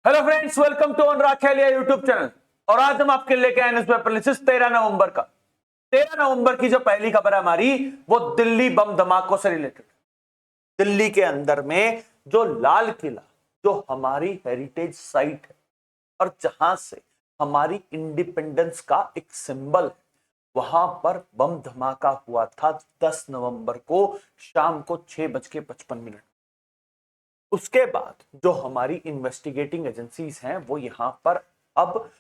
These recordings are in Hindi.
Hello friends, welcome to Anurag Kheliya YouTube channel. और आज हम आपके लेके आए न्यूज पेपर एनालिसिस 13 नवंबर का। 13 नवंबर की जो पहली खबर है हमारी, वो दिल्ली बम धमाकों से रिलेटेड। दिल्ली के अंदर में जो लाल किला, जो हमारी हेरिटेज साइट है और जहां से हमारी इंडिपेंडेंस का एक सिंबल है, वहां पर बम धमाका हुआ था 10 नवंबर को शाम को 6:55। उसके बाद जो हमारी इन्वेस्टिगेटिंग एजेंसीज हैं वो यहां पर अब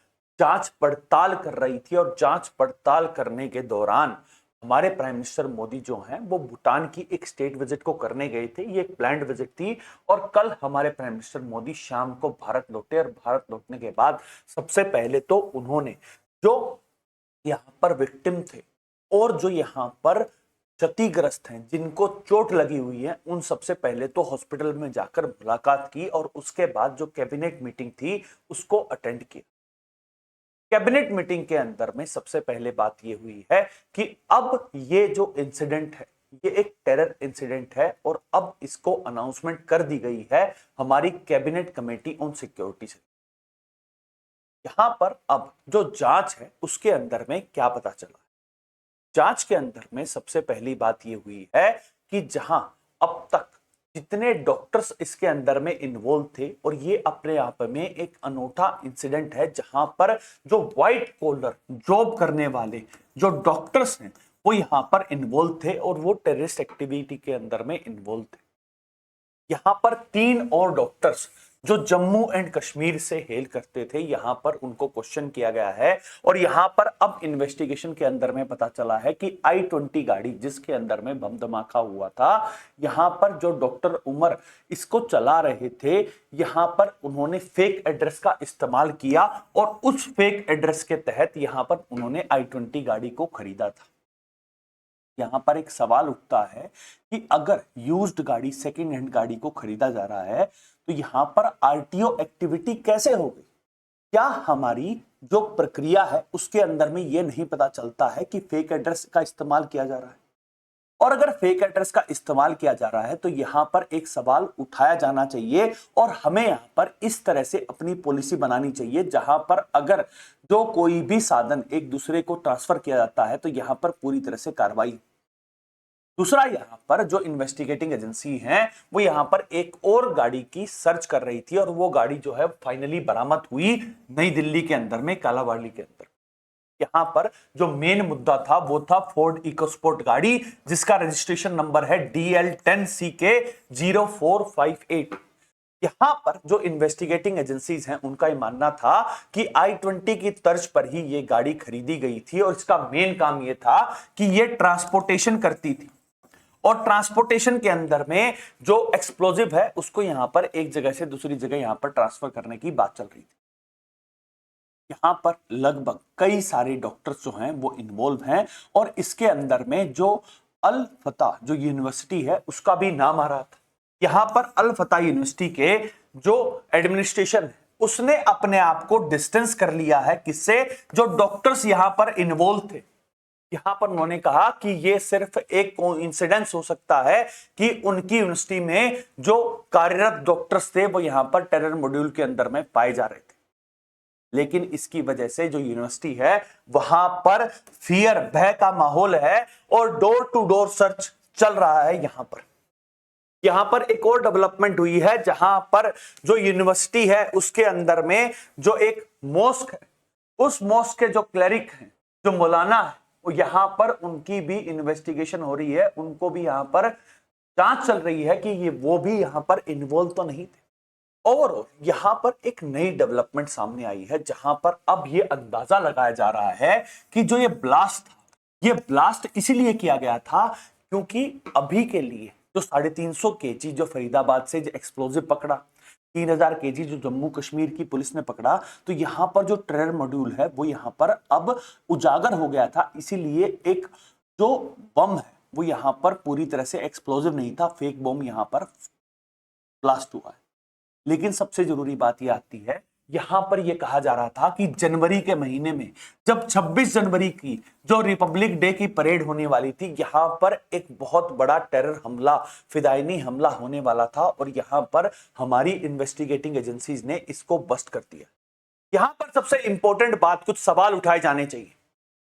जांच पड़ताल कर रही थी, और जांच पड़ताल करने के दौरान हमारे प्राइम मिनिस्टर मोदी जो हैं वो भूटान की एक स्टेट विजिट को करने गए थे। ये एक प्लान्ड विजिट थी और कल हमारे प्राइम मिनिस्टर मोदी शाम को भारत लौटे। और भारत लौटने के बाद सबसे पहले तो उन्होंने जो यहाँ पर विक्टिम थे और जो यहाँ पर क्षतिग्रस्त हैं, जिनको चोट लगी हुई है, उन सबसे पहले तो हॉस्पिटल में जाकर मुलाकात की और उसके बाद जो कैबिनेट मीटिंग थी उसको अटेंड किया। कैबिनेट मीटिंग के अंदर में सबसे पहले बात यह हुई है कि अब ये जो इंसिडेंट है ये एक टेरर इंसिडेंट है और अब इसको अनाउंसमेंट कर दी गई है हमारी कैबिनेट कमेटी ऑन सिक्योरिटी से। यहां पर अब जो जांच है उसके अंदर में क्या पता चला। जांच के अंदर में सबसे पहली बात यह हुई है कि जहां अब तक जितने डॉक्टर्स इसके अंदर में इन्वॉल्व थे, और ये अपने आप में एक अनोखा इंसिडेंट है जहां पर जो व्हाइट कॉलर जॉब करने वाले जो डॉक्टर्स हैं वो यहां पर इन्वॉल्व थे और वो टेररिस्ट एक्टिविटी के अंदर में इन्वॉल्व थे। यहां पर 3 और डॉक्टर्स जो जम्मू एंड कश्मीर से हेल करते थे, यहां पर उनको क्वेश्चन किया गया है। और यहां पर अब इन्वेस्टिगेशन के अंदर में पता चला है कि I-20 गाड़ी जिसके अंदर में बम धमाका हुआ था, यहां पर जो डॉक्टर उमर इसको चला रहे थे, यहां पर उन्होंने फेक एड्रेस का इस्तेमाल किया और उस फेक एड्रेस के तहत यहां पर उन्होंने I-20 गाड़ी को खरीदा था। यहां पर एक सवाल उठता है कि अगर यूज्ड गाड़ी, सेकेंड हैंड गाड़ी को खरीदा जा रहा है तो यहां पर आरटीओ एक्टिविटी कैसे हो गई? क्या हमारी जो प्रक्रिया है उसके अंदर में यह नहीं पता चलता है कि फेक एड्रेस का इस्तेमाल किया जा रहा है? और अगर फेक एड्रेस का इस्तेमाल किया जा रहा है तो यहां पर एक सवाल उठाया जाना चाहिए और हमें यहां पर इस तरह से अपनी पॉलिसी बनानी चाहिए जहां पर अगर जो कोई भी साधन एक दूसरे को ट्रांसफर किया जाता है तो यहां पर पूरी तरह से कार्रवाई। दूसरा, यहां पर जो इन्वेस्टिगेटिंग एजेंसी है वो यहां पर एक और गाड़ी की सर्च कर रही थी और वो गाड़ी जो है फाइनली बरामद हुई नई दिल्ली के अंदर में कालावाड़ी के अंदर। यहां पर जो मेन मुद्दा था वो था फोर्ड इकोस्पोर्ट गाड़ी जिसका रजिस्ट्रेशन नंबर है DL10CK0458। यहां पर जो इन्वेस्टिगेटिंग एजेंसीज हैं उनका यह मानना था कि I-20 की तर्ज पर ही यह गाड़ी खरीदी गई थी और इसका मेन काम यह था कि यह ट्रांसपोर्टेशन करती थी और ट्रांसपोर्टेशन के अंदर में जो एक्सप्लोजिव है उसको यहां पर एक जगह से दूसरी जगह यहां पर ट्रांसफर करने की बात चल रही थी। यहां पर लगभग कई सारे डॉक्टर्स जो हैं वो इन्वॉल्व हैं और इसके अंदर में जो अल फतह जो यूनिवर्सिटी है उसका भी नाम आ रहा था। यहां पर अल फतह यूनिवर्सिटी के जो एडमिनिस्ट्रेशन है उसने अपने आप को डिस्टेंस कर लिया है किससे? जो डॉक्टर्स यहां पर इन्वॉल्व थे। यहां पर उन्होंने कहा कि यह सिर्फ एक कोइंसिडेंस हो सकता है कि उनकी यूनिवर्सिटी में जो कार्यरत डॉक्टर्स थे वो यहां पर टेरर मॉड्यूल के अंदर में पाए जा रहे थे। लेकिन इसकी वजह से जो यूनिवर्सिटी है वहां पर फियर, भय का माहौल है और डोर टू डोर सर्च चल रहा है। यहां पर एक और डेवलपमेंट हुई है जहां पर जो यूनिवर्सिटी है उसके अंदर में जो एक मॉस्क है, उस मॉस्क के जो क्लेरिक हैं, जो मौलाना है, वो यहां पर उनकी भी इन्वेस्टिगेशन हो रही है। उनको भी यहां पर जांच चल रही है कि ये वो भी यहां पर इन्वॉल्व तो नहीं थे। ओवरऑल यहां पर एक नई डेवलपमेंट सामने आई है जहां पर अब ये अंदाजा लगाया जा रहा है कि जो ये ब्लास्ट था, ये ब्लास्ट इसीलिए किया गया था क्योंकि अभी के लिए जो 350 केजी जो फरीदाबाद से जो एक्सप्लोजिव पकड़ा, 3000 केजी जो जम्मू कश्मीर की पुलिस ने पकड़ा, तो यहां पर जो टेरर मॉड्यूल है वो यहां पर अब उजागर हो गया था। इसीलिए एक जो बम है वो यहां पर पूरी तरह से एक्सप्लोजिव नहीं था, फेक बम यहां पर ब्लास्ट हुआ है। लेकिन सबसे जरूरी बात यह आती है यहां पर यह कहा जा रहा था कि जनवरी के महीने में जब 26 जनवरी की जो रिपब्लिक डे की परेड होने वाली थी, यहां पर एक बहुत बड़ा टेरर हमला, फिदायनी हमला होने वाला था और यहां पर हमारी इन्वेस्टिगेटिंग एजेंसीज ने इसको बस्ट कर दिया। यहां पर सबसे इंपॉर्टेंट बात, कुछ सवाल उठाए जाने चाहिए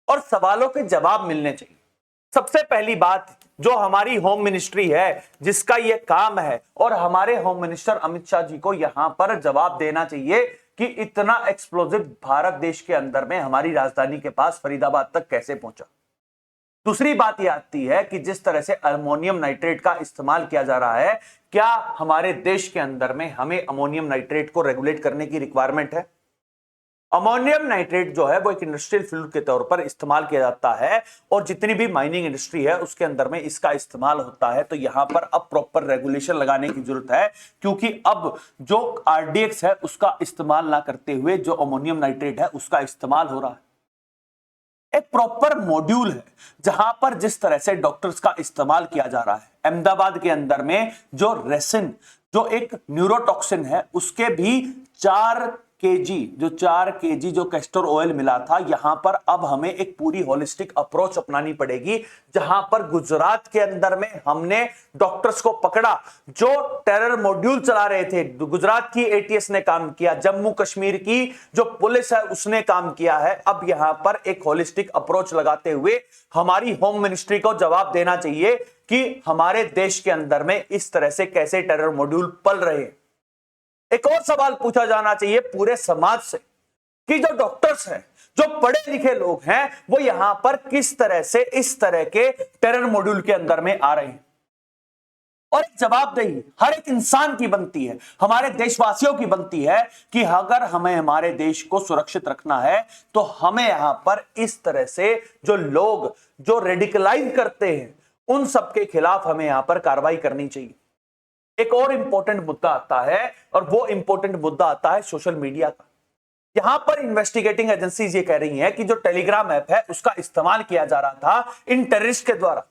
और सवालों के जवाब मिलने चाहिए। सबसे पहली बात, जो हमारी होम मिनिस्ट्री है जिसका यह काम है, और हमारे होम मिनिस्टर अमित शाह जी को यहां पर जवाब देना चाहिए कि इतना एक्सप्लोजिव भारत देश के अंदर में हमारी राजधानी के पास फरीदाबाद तक कैसे पहुंचा। दूसरी बात यह आती है कि जिस तरह से अमोनियम नाइट्रेट का इस्तेमाल किया जा रहा है, क्या हमारे देश के अंदर में हमें अमोनियम नाइट्रेट को रेगुलेट करने की रिक्वायरमेंट है? अमोनियम नाइट्रेट जो है वो एक इंडस्ट्रियल फ्यूल के तौर पर इस्तेमाल किया जाता है और जितनी भी माइनिंग इंडस्ट्री है उसके अंदर में इसका इस्तेमाल होता है। तो यहां पर अब प्रॉपर रेगुलेशन लगाने की जरूरत है, क्योंकि अब जो आरडीएक्स है उसका इस्तेमाल ना करते हुए जो अमोनियम नाइट्रेट है उसका इस्तेमाल हो रहा है। एक प्रॉपर मॉड्यूल है जहां पर जिस तरह से डॉक्टर्स का इस्तेमाल किया जा रहा है। अहमदाबाद के अंदर में जो रेसिन, जो एक न्यूरोटॉक्सिन है, उसके भी 4 केजी जो कैस्टर ऑयल मिला था। यहां पर अब हमें एक पूरी होलिस्टिक अप्रोच अपनानी पड़ेगी, जहां पर गुजरात के अंदर में हमने डॉक्टर्स को पकड़ा जो टेरर मॉड्यूल चला रहे थे। गुजरात की एटीएस ने काम किया, जम्मू कश्मीर की जो पुलिस है उसने काम किया है। अब यहां पर एक होलिस्टिक अप्रोच लगाते हुए हमारी होम मिनिस्ट्री को जवाब देना चाहिए कि हमारे देश के अंदर में इस तरह से कैसे टेरर मॉड्यूल पल रहे हैं। एक और सवाल पूछा जाना चाहिए पूरे समाज से कि जो डॉक्टर्स हैं, जो पढ़े लिखे लोग हैं, वो यहां पर किस तरह से इस तरह के टेरर मॉड्यूल के अंदर में आ रहे हैं। और एक जवाबदेही हर एक इंसान की बनती है, हमारे देशवासियों की बनती है कि अगर हमें हमारे देश को सुरक्षित रखना है तो हमें यहां पर इस तरह से जो लोग जो रेडिकलाइज करते हैं उन सबके खिलाफ हमें यहां पर कार्रवाई करनी चाहिए। एक और इंपॉर्टेंट मुद्दा आता है और वो इंपॉर्टेंट मुद्दा आता है सोशल मीडिया का। यहां पर इन्वेस्टिगेटिंग एजेंसीज ये कह रही हैं कि जो टेलीग्राम ऐप है उसका इस्तेमाल किया जा रहा था इन टेररिस्ट के द्वारा।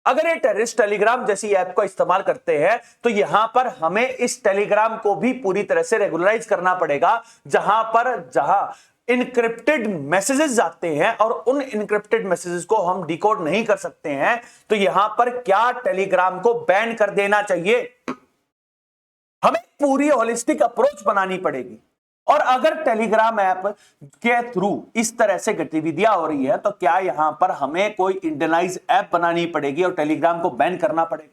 अगर ये टेररिस्ट टेलीग्राम जैसी ऐप को इस्तेमाल करते हैं तो यहां पर हमें इस टेलीग्राम को भी पूरी तरह से रेगुलराइज करना पड़ेगा, जहां इनक्रिप्टेड मैसेजेस जाते हैं और उन इनक्रिप्टेड मैसेजेस को हम डिकोड नहीं कर सकते हैं, तो यहां पर क्या टेलीग्राम को बैन कर देना चाहिए? हमें पूरी होलिस्टिक अप्रोच बनानी पड़ेगी। और अगर टेलीग्राम ऐप के थ्रू इस तरह से गतिविधियां हो रही है तो क्या यहां पर हमें कोई इंडियनाइज ऐप बनानी पड़ेगी और टेलीग्राम को बैन करना पड़ेगा?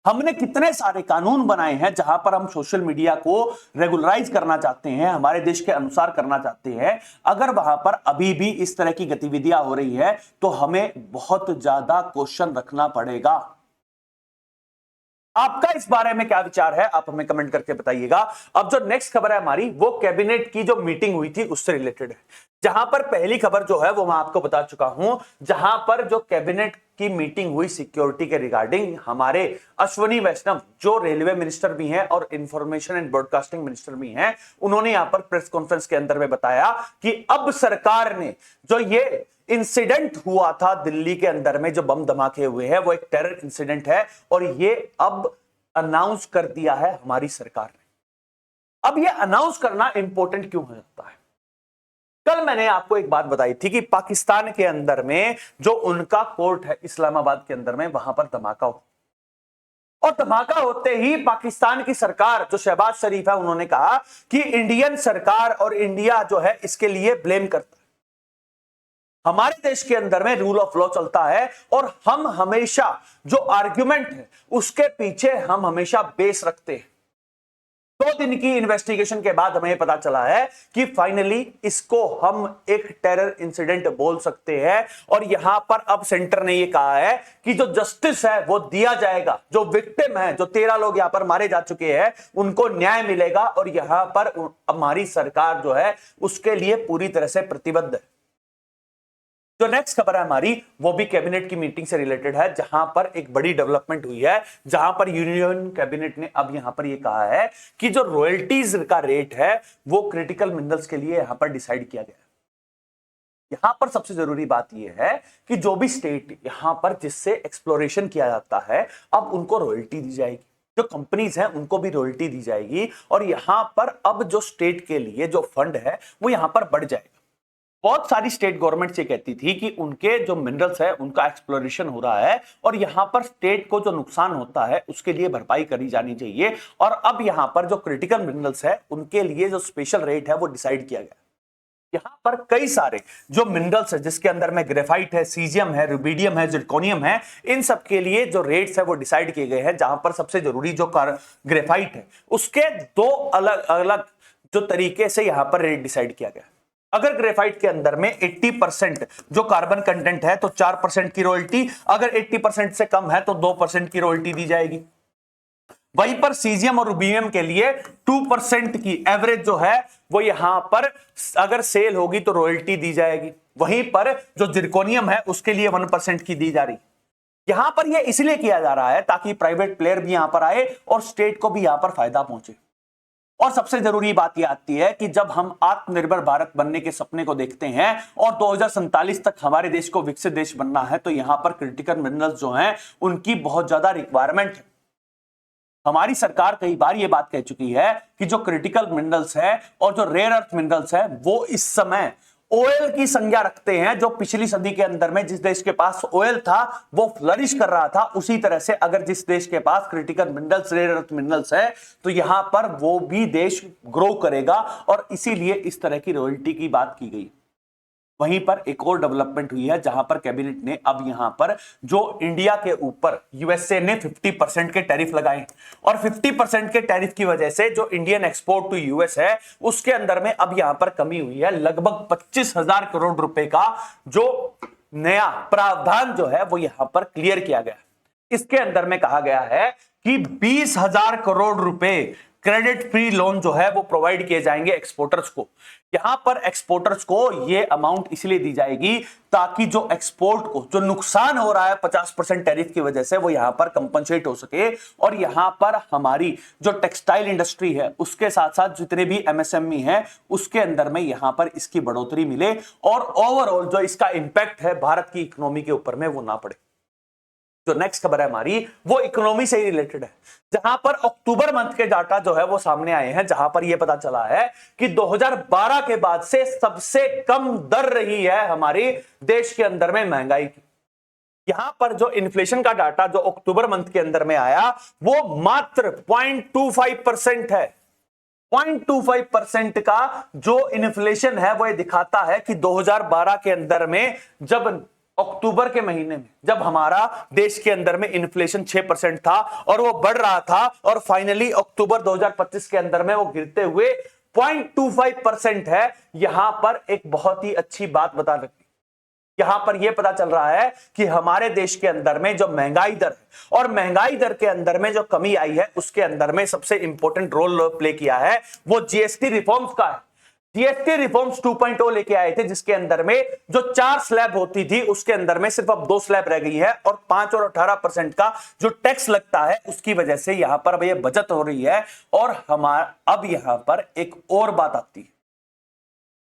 हमने कितने सारे कानून बनाए हैं जहां पर हम सोशल मीडिया को रेगुलराइज करना चाहते हैं, हमारे देश के अनुसार करना चाहते हैं। अगर वहां पर अभी भी इस तरह की गतिविधियां हो रही है तो हमें बहुत ज्यादा क्वेश्चन रखना पड़ेगा। आपका इस बारे में क्या विचार है, आप हमें कमेंट करके बताइएगा। अब जो नेक्स्ट खबर है हमारी, वो कैबिनेट की जो मीटिंग हुई थी उससे रिलेटेड है। जहां पर पहली खबर जो है वो मैं आपको बता चुका हूं, जहां पर जो कैबिनेट की मीटिंग हुई सिक्योरिटी के रिगार्डिंग, हमारे अश्विनी वैष्णव जो रेलवे मिनिस्टर भी हैं और इंफॉर्मेशन एंड ब्रॉडकास्टिंग मिनिस्टर भी हैं, उन्होंने यहां पर प्रेस कॉन्फ्रेंस के अंदर में बताया कि अब सरकार ने जो ये इंसिडेंट हुआ था दिल्ली के अंदर में, जो बम धमाके हुए हैं, वो एक टेरर इंसिडेंट है और ये अब अनाउंस कर दिया है हमारी सरकार ने। अब ये अनाउंस करना इंपॉर्टेंट क्यों हो जाता है? कल मैंने आपको एक बात बताई थी कि पाकिस्तान के अंदर में जो उनका कोर्ट है इस्लामाबाद के अंदर में, वहां पर धमाका हो और धमाका होते ही पाकिस्तान की सरकार जो शहबाज शरीफ है उन्होंने कहा कि इंडियन सरकार और इंडिया जो है इसके लिए ब्लेम करता है। हमारे देश के अंदर में रूल ऑफ लॉ चलता है और हम हमेशा जो आर्ग्यूमेंट है उसके पीछे हम हमेशा बेस रखते हैं। 2 दिन की इन्वेस्टिगेशन के बाद हमें पता चला है कि फाइनली इसको हम एक टेरर इंसिडेंट बोल सकते हैं और यहां पर अब सेंटर ने यह कहा है कि जो जस्टिस है वो दिया जाएगा, जो विक्टिम है, जो 13 लोग यहां पर मारे जा चुके हैं, उनको न्याय मिलेगा और यहां पर हमारी सरकार जो है उसके लिए पूरी तरह से प्रतिबद्ध है। जो नेक्स्ट खबर है हमारी, वो भी कैबिनेट की मीटिंग से रिलेटेड है, जहां पर एक बड़ी डेवलपमेंट हुई है, जहां पर यूनियन कैबिनेट ने अब यहां पर यह कहा है कि जो रॉयल्टीज का रेट है वो क्रिटिकल मिनरल्स के लिए यहां पर डिसाइड किया गया है। यहां पर सबसे जरूरी बात यह है कि जो भी स्टेट यहां पर जिससे एक्सप्लोरेशन किया जाता है अब उनको रॉयल्टी दी जाएगी, जो कंपनीज हैं उनको भी रॉयल्टी दी जाएगी और यहां पर अब जो स्टेट के लिए जो फंड है वो यहां पर बढ़ जाएगा। बहुत सारी स्टेट गवर्नमेंट ये कहती थी कि उनके जो मिनरल्स है उनका एक्सप्लोरेशन हो रहा है और यहां पर स्टेट को जो नुकसान होता है उसके लिए भरपाई करी जानी चाहिए। और अब यहां पर जो क्रिटिकल मिनरल्स है उनके लिए जो स्पेशल रेट है वो डिसाइड किया गया। यहां पर कई सारे जो मिनरल्स है जिसके अंदर में ग्रेफाइट है, सीजियम है, रुबिडियम है, जिरकोनियम है, इन सब के लिए जो रेट्स है वो डिसाइड किए गए हैं। जहां पर सबसे जरूरी जो ग्रेफाइट है उसके दो अलग अलग जो तरीके से यहां पर रेट डिसाइड किया गया। अगर ग्रेफाइट के अंदर में 80% जो कार्बन कंटेंट है तो 4% की रॉयल्टी, अगर 80% से कम है तो 2% की रॉयल्टी दी जाएगी। वहीं पर सीजियम और रुबिडियम के लिए 2% की एवरेज जो है वो यहां पर अगर सेल होगी तो रॉयल्टी दी जाएगी। वहीं पर जो जिरकोनियम है उसके लिए 1% की दी जा रही। यहां पर यह इसलिए किया जा रहा है ताकि प्राइवेट प्लेयर भी यहां पर आए और स्टेट को भी यहां पर फायदा पहुंचे। और सबसे जरूरी बात यह आती है कि जब हम आत्मनिर्भर भारत बनने के सपने को देखते हैं और 2047 तक हमारे देश को विकसित देश बनना है तो यहां पर क्रिटिकल मिनरल्स जो हैं उनकी बहुत ज्यादा रिक्वायरमेंट है। हमारी सरकार कई बार यह बात कह चुकी है कि जो क्रिटिकल मिनरल्स है और जो रेयर अर्थ मिनरल्स है वो इस समय ऑयल की संज्ञा रखते हैं। जो पिछली सदी के अंदर में जिस देश के पास ऑयल था वो फ्लरिश कर रहा था, उसी तरह से अगर जिस देश के पास critical minerals, rare earth minerals है तो यहां पर वो भी देश ग्रो करेगा और इसीलिए इस तरह की रॉयल्टी की बात की गई। वहीं पर एक और डेवलपमेंट हुई है जहां पर कैबिनेट ने अब यहां पर जो इंडिया के ऊपर यूएसए ने 50% के टैरिफ लगाए और 50% के टैरिफ की वजह से जो इंडियन एक्सपोर्ट टू यूएस है उसके अंदर में अब यहां पर कमी हुई है। लगभग 25,000 करोड़ रुपए का जो नया प्रावधान जो है वो यहां पर क्लियर किया गया। इसके अंदर में कहा गया है कि 20,000 करोड़ रुपए क्रेडिट फ्री लोन जो है वो प्रोवाइड किए जाएंगे एक्सपोर्टर्स को। यहां पर एक्सपोर्टर्स को ये अमाउंट इसलिए दी जाएगी ताकि जो एक्सपोर्ट को जो नुकसान हो रहा है 50% टैरिफ की वजह से वो यहां पर कंपनसेट हो सके। और यहां पर हमारी जो टेक्सटाइल इंडस्ट्री है उसके साथ साथ जितने भी एमएसएमई है उसके अंदर में यहां पर इसकी बढ़ोतरी मिले और ओवरऑल जो इसका इंपैक्ट है भारत की इकोनॉमी के ऊपर में वो ना पड़े। जो नेक्स्ट खबर है हमारी वो इकोनॉमी से ही रिलेटेड है, जहां पर अक्टूबर मंथ के डाटा जो है वो सामने आए हैं, जहां पर यह पता चला है कि 2012 के बाद से सबसे कम दर रही है हमारे देश के अंदर में महंगाई की। यहां पर जो इन्फ्लेशन का डाटा जो अक्टूबर मंथ के अंदर में आया वो मात्र 0.25% है। 0.25% का जो इन्फ्लेशन है वो ये दिखाता है कि 2012 के अंदर में जब अक्टूबर के महीने में जब हमारा देश के अंदर में इन्फ्लेशन 6% था और वो बढ़ रहा था और फाइनली अक्टूबर 2025 के अंदर में वो गिरते हुए 0.25% है। यहां पर एक बहुत ही अच्छी बात बता रखी, यहां पर यह पता चल रहा है कि हमारे देश के अंदर में जो महंगाई दर है और महंगाई दर के अंदर में जो कमी आई है उसके अंदर में सबसे इंपॉर्टेंट रोल प्ले किया है वो जीएसटी रिफॉर्म्स का है। जीएसटी रिफॉर्म्स 2.0 लेके आए थे जिसके अंदर में जो 4 स्लैब होती थी उसके अंदर में सिर्फ अब 2 स्लैब रह गई है और 5 और 18% का जो टैक्स लगता है उसकी वजह से यहां पर अब ये बचत हो रही है। और हमारा अब यहां पर एक और बात आती है,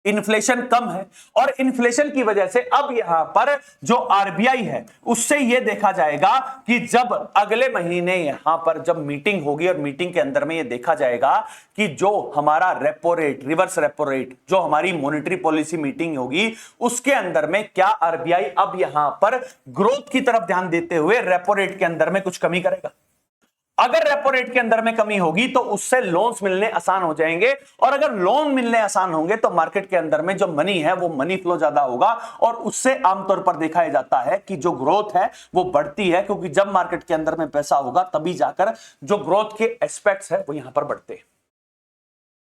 इन्फ्लेशन कम है और इन्फ्लेशन की वजह से अब यहां पर जो आरबीआई है उससे यह देखा जाएगा कि जब अगले महीने यहां पर जब मीटिंग होगी और मीटिंग के अंदर में यह देखा जाएगा कि जो हमारा repo rate, reverse repo rate, जो हमारी मॉनेटरी पॉलिसी मीटिंग होगी उसके अंदर में क्या आरबीआई अब यहां पर ग्रोथ की तरफ ध्यान देते हुए रेपो रेट के अंदर में कुछ कमी करेगा। अगर रेपो रेट के अंदर में कमी होगी तो उससे लोन्स मिलने आसान हो जाएंगे और अगर लोन मिलने आसान होंगे तो मार्केट के अंदर में जो मनी है वो मनी फ्लो ज्यादा होगा और उससे आमतौर पर देखा जाता है कि जो ग्रोथ है वो बढ़ती है, क्योंकि जब मार्केट के अंदर में पैसा होगा तभी जाकर जो ग्रोथ के एस्पेक्ट्स है वो यहां पर बढ़ते हैं।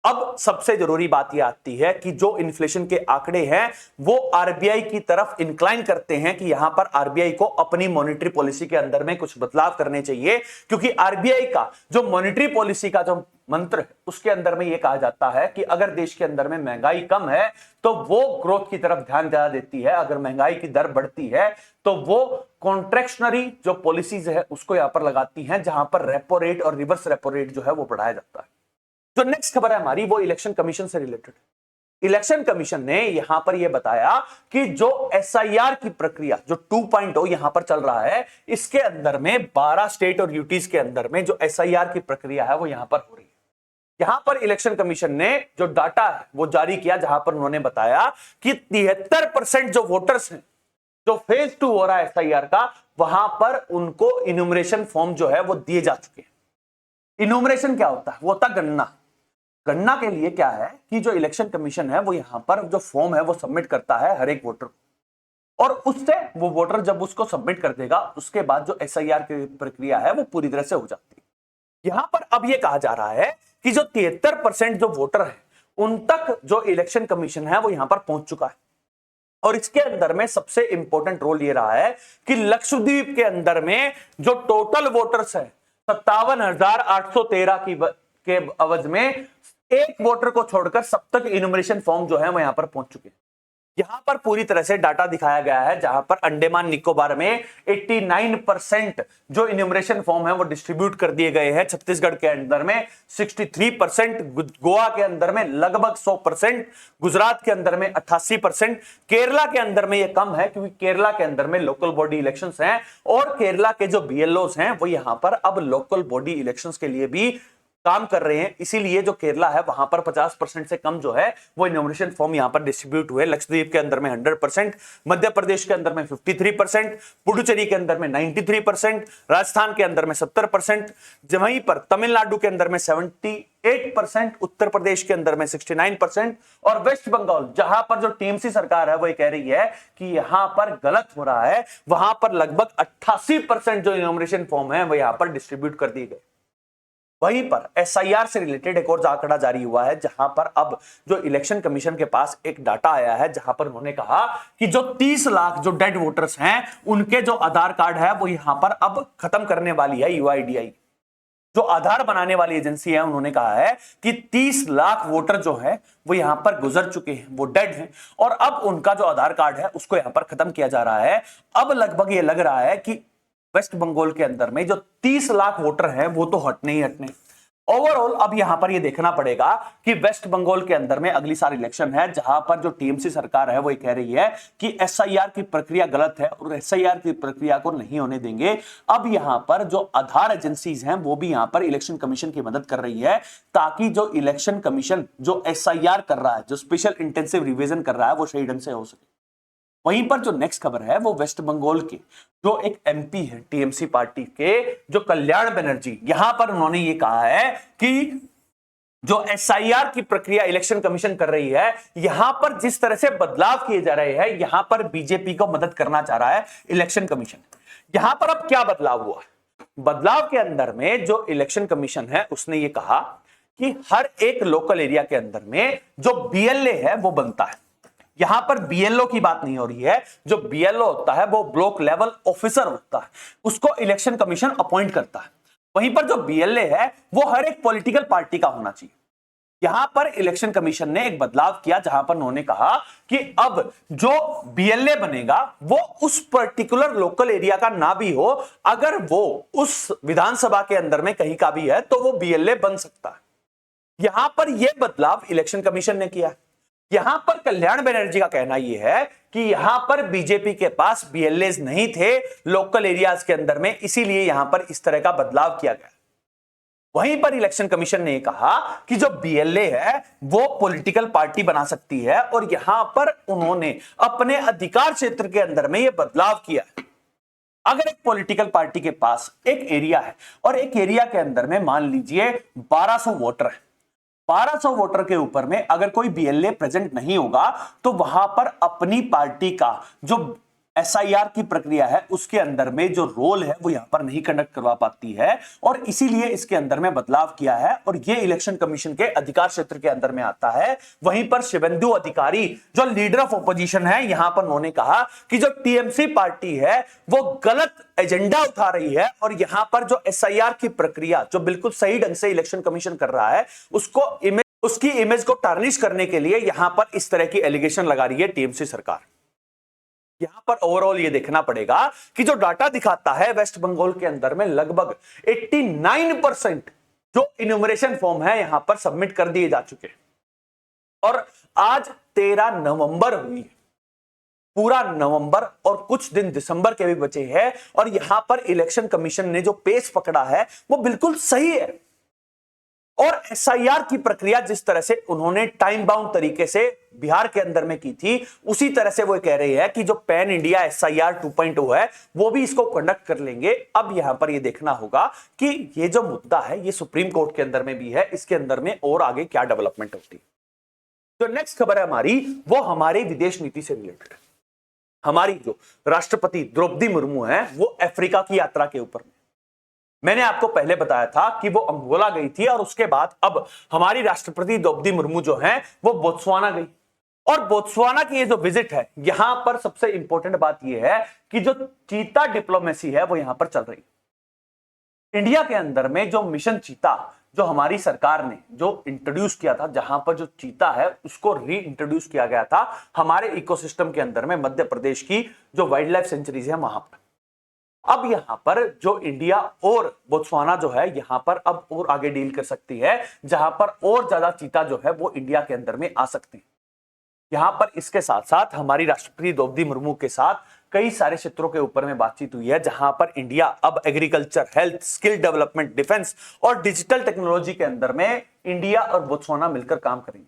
अब सबसे जरूरी बात यह आती है कि जो इन्फ्लेशन के आंकड़े हैं वो आरबीआई की तरफ इंक्लाइन करते हैं कि यहां पर आरबीआई को अपनी मॉनेटरी पॉलिसी के अंदर में कुछ बदलाव करने चाहिए, क्योंकि आरबीआई का जो मॉनेटरी पॉलिसी का जो मंत्र है उसके अंदर में यह कहा जाता है कि अगर देश के अंदर में महंगाई कम है तो वो ग्रोथ की तरफ ध्यान ज्यादा देती है, अगर महंगाई की दर बढ़ती है तो वो कॉन्ट्रैक्शनरी जो पॉलिसीज है उसको यहां पर लगाती हैं, जहां पर रेपो रेट और रिवर्स रेपो रेट जो है वो बढ़ाया जाता है। जो नेक्स्ट खबर है हमारी वो इलेक्शन कमीशन से रिलेटेड। इलेक्शन कमीशन ने यहां पर यह बताया कि जो एसआईआर की प्रक्रिया जो 2.0 यहां पर चल रहा है, इसके अंदर में 12 स्टेट और यूटीज के अंदर में जो एसआईआर की प्रक्रिया है वो यहां पर हो रही है। यहां पर इलेक्शन कमीशन ने जो डाटा है वो जारी किया, जहां पर उन्होंने बताया कि 73% जो वोटर्स हैं, जो फेज 2 हो रहा है एसआईआर का, वहां पर उनको इन्यूमरेशन फॉर्म जो है वो दिए जा चुके हैं। इन्यूमरेशन क्या होता है? वो होता गणना। गणना के लिए क्या है कि जो इलेक्शन कमीशन है वो यहां पर जो फॉर्म है वो सबमिट करता है हर एक वोटर को, और उससे वो वोटर जब उसको सबमिट कर देगा, उसके बाद जो एसआईआर की प्रक्रिया है वो पूरी तरह से हो जाती है। यहां पर अब ये कहा जा रहा है कि जो 73% जो वोटर है उन तक जो इलेक्शन कमीशन है वो यहां पर पहुंच चुका है। और इसके अंदर में सबसे इंपॉर्टेंट रोल ये रहा है कि लक्षद्वीप के अंदर में जो टोटल वोटर्स है 57,813 के अवध में एक वोटर को छोड़कर सब तक इन्यूमरेशन फॉर्म जो है वो यहां पर पहुंच चुके हैं। यहां पर पूरी तरह से डाटा दिखाया गया है, जहां पर अंडमान निकोबार में 89% जो इन्यूमरेशन फॉर्म है वो डिस्ट्रीब्यूट कर दिए गए हैं, छत्तीसगढ़ के अंदर में 63%, गोवा के अंदर में लगभग 100%, गुजरात के अंदर में 88%, केरला के अंदर में ये कम है क्योंकि केरला के अंदर में लोकल बॉडी इलेक्शंस हैं और केरला के जो बीएलओस हैं वो यहां पर अब लोकल बॉडी इलेक्शंस के लिए भी काम कर रहे हैं, इसीलिए जो केरला है वहां पर 50% से कम जो है वो इनोमिनेशन फॉर्म यहां पर डिस्ट्रीब्यूट हुए। लक्षद्वीप के अंदर में 100%, मध्य प्रदेश के अंदर में 53%, पुडुचेरी के अंदर में 93%, राजस्थान के अंदर में 70%, वहीं पर तमिलनाडु के अंदर में 78%, उत्तर प्रदेश के अंदर में 69% और वेस्ट बंगाल जहां पर जो टीएमसी सरकार है वो कह रही है कि यहां पर गलत हो रहा है, वहां पर लगभग 88% जो इनोमिनेशन फॉर्म है वो यहां पर डिस्ट्रीब्यूट कर दिए गए। वहीं पर एसआईआर से रिलेटेड एक और आंकड़ा जारी हुआ है, जहां पर अब जो इलेक्शन कमीशन के पास एक डाटा आया है, जहां पर उन्होंने कहा कि जो 30 लाख जो डेड वोटर्स हैं उनके जो आधार कार्ड है वो यहां पर अब खत्म करने वाली है यूआईडीआई, जो आधार बनाने वाली एजेंसी है। उन्होंने कहा है कि 30 लाख वोटर जो है वो यहां पर गुजर चुके हैं, वो डेड हैं और अब उनका जो आधार कार्ड है उसको यहां पर खत्म किया जा रहा है। अब लगभग ये लग रहा है कि वेस्ट बंगाल के अंदर में जो 30 लाख वोटर हैं वो तो हटने ही हटने। ओवरऑल अब यहां पर ये देखना पड़ेगा कि वेस्ट बंगाल के अंदर में अगली साल इलेक्शन है, जहां पर जो टीएमसी सरकार है वो ये कह रही है कि एसआईआर की प्रक्रिया गलत है और एसआईआर की प्रक्रिया को नहीं होने देंगे। अब यहां पर जो आधार एजेंसीज हैं वो भी यहां पर इलेक्शन कमीशन की मदद कर रही है, ताकि जो इलेक्शन कमीशन जो एसआईआर कर रहा है, जो स्पेशल इंटेंसिव रिवीजन कर रहा है, वो सही ढंग से हो सके। वहीं पर जो नेक्स्ट खबर है वो वेस्ट बंगाल के जो एक एमपी है टीएमसी पार्टी के, जो कल्याण बनर्जी, यहां पर उन्होंने ये कहा है कि जो एसआईआर की प्रक्रिया इलेक्शन कमीशन कर रही है, यहां पर जिस तरह से बदलाव किए जा रहे हैं, यहां पर बीजेपी को मदद करना चाह रहा है इलेक्शन कमीशन। यहां पर अब क्या बदलाव हुआ? बदलाव के अंदर में जो इलेक्शन कमीशन है उसने ये कहा कि हर एक लोकल एरिया के अंदर में जो बीएलए है वो बनता है। यहां पर बीएलओ की बात नहीं हो रही है, जो बीएलओ होता है वो ब्लॉक लेवल ऑफिसर होता है, उसको इलेक्शन कमीशन अपॉइंट करता है। वहीं पर जो बीएलए है वो हर एक पॉलिटिकल पार्टी का होना चाहिए। यहां पर इलेक्शन कमीशन ने एक बदलाव किया, जहां पर उन्होंने कहा कि अब जो बीएलए बनेगा वो उस पर्टिकुलर लोकल एरिया का ना भी हो, अगर वो उस विधानसभा के अंदर में कहीं का भी है तो वो बीएलए बन सकता है। यहां पर यह बदलाव इलेक्शन कमीशन ने किया। यहां पर कल्याण बनर्जी का कहना यह है कि यहां पर बीजेपी के पास बीएलएस नहीं थे लोकल एरियाज के अंदर में, इसीलिए यहां पर इस तरह का बदलाव किया गया। वहीं पर इलेक्शन कमीशन ने कहा कि जो बीएलए है वो पॉलिटिकल पार्टी बना सकती है और यहां पर उन्होंने अपने अधिकार क्षेत्र के अंदर में यह बदलाव किया। अगर एक पॉलिटिकल पार्टी के पास एक एरिया है और एक एरिया के अंदर में मान लीजिए 1200 वोटर है, 1200 वोटर के ऊपर में अगर कोई बीएलए प्रेजेंट नहीं होगा तो वहां पर अपनी पार्टी का जो एसआईआर की प्रक्रिया है उसके अंदर में जो रोल है वो यहां पर नहीं कंडक्ट करवा पाती है, और इसीलिए इसके अंदर में बदलाव किया है और ये इलेक्शन कमीशन के अधिकार क्षेत्र के अंदर में आता है। वहीं पर शिवेंदु अधिकारी जो लीडर ऑफ ऑपोजिशन है, यहां पर उन्होंने कहा कि जो टीएमसी पार्टी है वो गलत एजेंडा उठा रही है और यहां पर जो एसआईआर की प्रक्रिया जो बिल्कुल सही ढंग से इलेक्शन कमीशन कर रहा है उसकी इमेज को टार्निश करने के लिए यहां पर इस तरह की एलिगेशन लगा रही है टीएमसी सरकार। यहां पर ओवरऑल ये देखना पड़ेगा कि जो डाटा दिखाता है वेस्ट बंगाल के अंदर में लगभग 89% जो इन्यूमरेशन फॉर्म है यहां पर सबमिट कर दिए जा चुके हैं और आज 13 नवंबर हुई है, पूरा नवंबर और कुछ दिन दिसंबर के भी बचे हैं, और यहां पर इलेक्शन कमीशन ने जो पेस पकड़ा है वो बिल्कुल सही है। और एसआईआर की प्रक्रिया जिस तरह से उन्होंने टाइम बाउंड तरीके से बिहार के अंदर में की थी, उसी तरह से वो कह रहे हैं कि जो पैन इंडिया एसआईआर 2.0 है वो भी इसको कंडक्ट कर लेंगे। अब यहां पर ये देखना होगा कि ये जो मुद्दा है ये सुप्रीम कोर्ट के अंदर में भी है, इसके अंदर में और आगे क्या डेवलपमेंट होती है। तो नेक्स्ट खबर है हमारी, वो हमारे विदेश नीति से रिलेटेड है। हमारी जो राष्ट्रपति द्रौपदी मुर्मू है वो अफ्रीका की यात्रा के ऊपर, मैंने आपको पहले बताया था कि वो अंगोला गई थी, और उसके बाद अब हमारी राष्ट्रपति द्रौपदी मुर्मू जो है वो बोत्सवाना गई। और बोत्सवाना की ये जो विजिट है, यहां पर सबसे इंपॉर्टेंट बात यह है कि जो चीता डिप्लोमेसी है वो यहां पर चल रही है। इंडिया के अंदर में जो मिशन चीता जो हमारी सरकार ने जो इंट्रोड्यूस किया था, जहां पर जो चीता है उसको री इंट्रोड्यूस किया गया था हमारे इकोसिस्टम के अंदर में, मध्य प्रदेश की जो वाइल्ड लाइफ सेंचुरीज है वहां पर। अब यहां पर जो इंडिया और बोत्सवाना जो है यहां पर अब और आगे डील कर सकती है, जहां पर और ज्यादा चीता जो है वो इंडिया के अंदर में आ सकते हैं। यहां पर इसके साथ साथ हमारी राष्ट्रपति द्रौपदी मुर्मू के साथ कई सारे क्षेत्रों के ऊपर में बातचीत हुई है, जहां पर इंडिया अब agriculture, health, skill development, defence और डिजिटल टेक्नोलॉजी के अंदर में इंडिया और बोत्सवाना मिलकर काम करेंगे।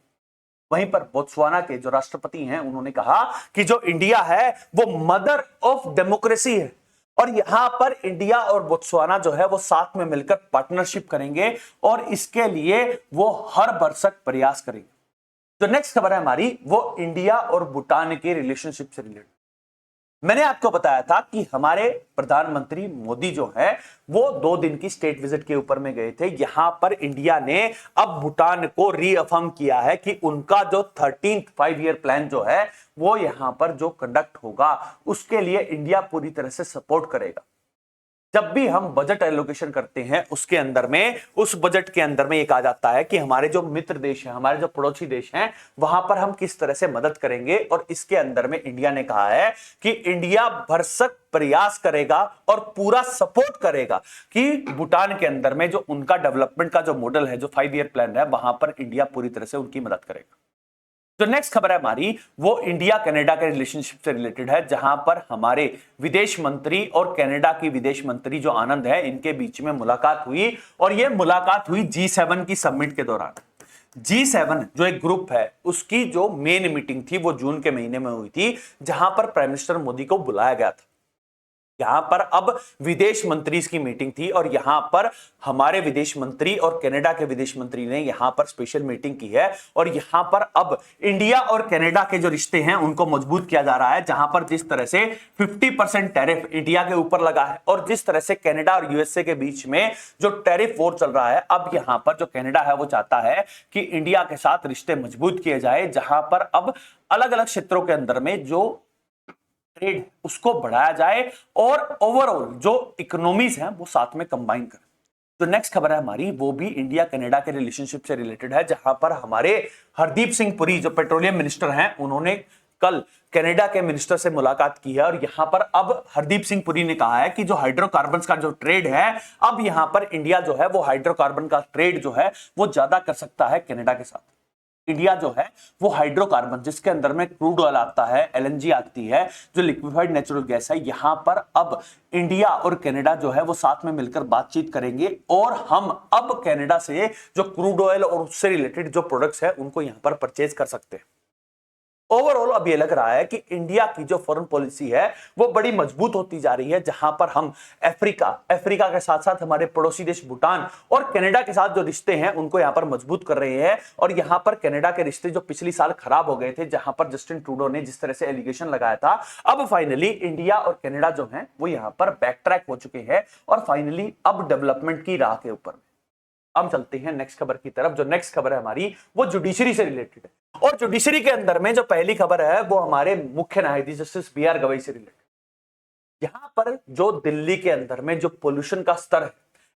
वहीं पर बोत्सवाना के जो राष्ट्रपति हैं उन्होंने कहा कि जो इंडिया है वो मदर ऑफ डेमोक्रेसी है, और यहां पर इंडिया और बोत्सवाना जो है वो साथ में मिलकर पार्टनरशिप करेंगे, और इसके लिए वो हर भरसक प्रयास करेंगे। तो नेक्स्ट खबर है हमारी, वो इंडिया और भूटान के रिलेशनशिप से रिलेटेड। मैंने आपको बताया था कि हमारे प्रधानमंत्री मोदी जो है वो 2 दिन की स्टेट विजिट के ऊपर में गए थे। यहां पर इंडिया ने अब भूटान को रीअफर्म किया है कि उनका जो 13th 5 ईयर प्लान जो है वो यहां पर जो कंडक्ट होगा उसके लिए इंडिया पूरी तरह से सपोर्ट करेगा। जब भी हम बजट एलोकेशन करते हैं उसके अंदर में, उस बजट के अंदर में ये कहा जाता है कि हमारे जो मित्र देश हैं, हमारे जो पड़ोसी देश हैं, वहां पर हम किस तरह से मदद करेंगे। और इसके अंदर में इंडिया ने कहा है कि इंडिया भरसक प्रयास करेगा और पूरा सपोर्ट करेगा कि भूटान के अंदर में जो उनका डेवलपमेंट का जो मॉडल है, जो 5 ईयर प्लान है, वहां पर इंडिया पूरी तरह से उनकी मदद करेगा। जो नेक्स्ट खबर है हमारी, वो इंडिया कनाडा के रिलेशनशिप से रिलेटेड है, जहां पर हमारे विदेश मंत्री और कनाडा की विदेश मंत्री जो आनंद है, इनके बीच में मुलाकात हुई, और यह मुलाकात हुई G7 की समिट के दौरान। G7 जो एक ग्रुप है उसकी जो मेन मीटिंग थी वो जून के महीने में हुई थी, जहां पर प्राइम मिनिस्टर मोदी को बुलाया गया था। यहां पर अब विदेश मंत्री की मीटिंग थी, और यहां पर हमारे विदेश मंत्री और कनाडा के विदेश मंत्री ने यहां पर स्पेशल मीटिंग की है, और यहां पर अब इंडिया और कनाडा के जो रिश्ते हैं उनको मजबूत किया जा रहा है। जहां पर जिस तरह से 50% टैरिफ इंडिया के ऊपर लगा है, और जिस तरह से कनाडा और यूएसए के बीच में जो टैरिफ वॉर चल रहा है, अब यहां पर जो कनाडा है वो चाहता है कि इंडिया के साथ रिश्ते मजबूत किए जाए, जहां पर अब अलग अलग क्षेत्रों के अंदर में जो ट्रेड उसको बढ़ाया जाए और ओवरऑल जो इकोनॉमीज हैं वो साथ में कंबाइन करें। तो नेक्स्ट खबर है हमारी, वो भी इंडिया कनाडा के रिलेशनशिप से रिलेटेड है, जहां पर हमारे हरदीप सिंह पुरी जो पेट्रोलियम मिनिस्टर हैं उन्होंने कल कनाडा के मिनिस्टर से मुलाकात की है, और यहां पर अब हरदीप सिंह पुरी ने कहा है कि जो हाइड्रोकार्बन का जो ट्रेड है, अब यहां पर इंडिया जो है वो हाइड्रोकार्बन का ट्रेड जो है वो ज्यादा कर सकता है कनाडा के साथ। इंडिया जो है वो हाइड्रोकार्बन, जिसके अंदर में क्रूड ऑयल आता है, एलएनजी आती है, जो लिक्विफाइड नेचुरल गैस है, यहां पर अब इंडिया और कनाडा जो है वो साथ में मिलकर बातचीत करेंगे, और हम अब कनाडा से जो क्रूड ऑयल और उससे रिलेटेड जो प्रोडक्ट्स है उनको यहां पर परचेज कर सकते हैं। ओवरऑल अब ये लग रहा है कि इंडिया की जो फॉरेन पॉलिसी है वो बड़ी मजबूत होती जा रही है, जहां पर हम अफ्रीका के साथ साथ हमारे पड़ोसी देश भूटान और कनाडा के साथ जो रिश्ते हैं उनको यहां पर मजबूत कर रहे हैं। और यहां पर कनाडा के रिश्ते जो पिछली साल खराब हो गए थे, जहां पर जस्टिन ट्रूडो ने जिस तरह से एलिगेशन लगाया था, अब फाइनली इंडिया और कनाडा जो है वो यहां पर बैक ट्रैक हो चुके हैं, और फाइनली अब डेवलपमेंट की राह के ऊपर। हम चलते हैं नेक्स्ट खबर की तरफ। जो नेक्स्ट खबर है हमारी वो जुडिशरी से रिलेटेड है, और जुडिशरी के अंदर में जो पहली खबर है वो हमारे मुख्य न्यायाधीश जस्टिस BR गवई से रिलेटेड। यहां पर जो दिल्ली के अंदर में जो पोल्यूशन का स्तर है,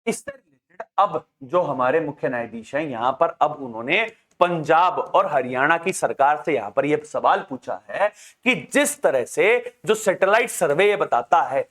इससे रिलेटेड अब जो हमारे मुख्य न्यायाधीश हैं यहां पर अब उन्होंने पंजाब और हरियाणा की सरकार से यहां पर यह सवाल पूछा है कि जिस तरह से जो सैटेलाइट सर्वे ये बताता है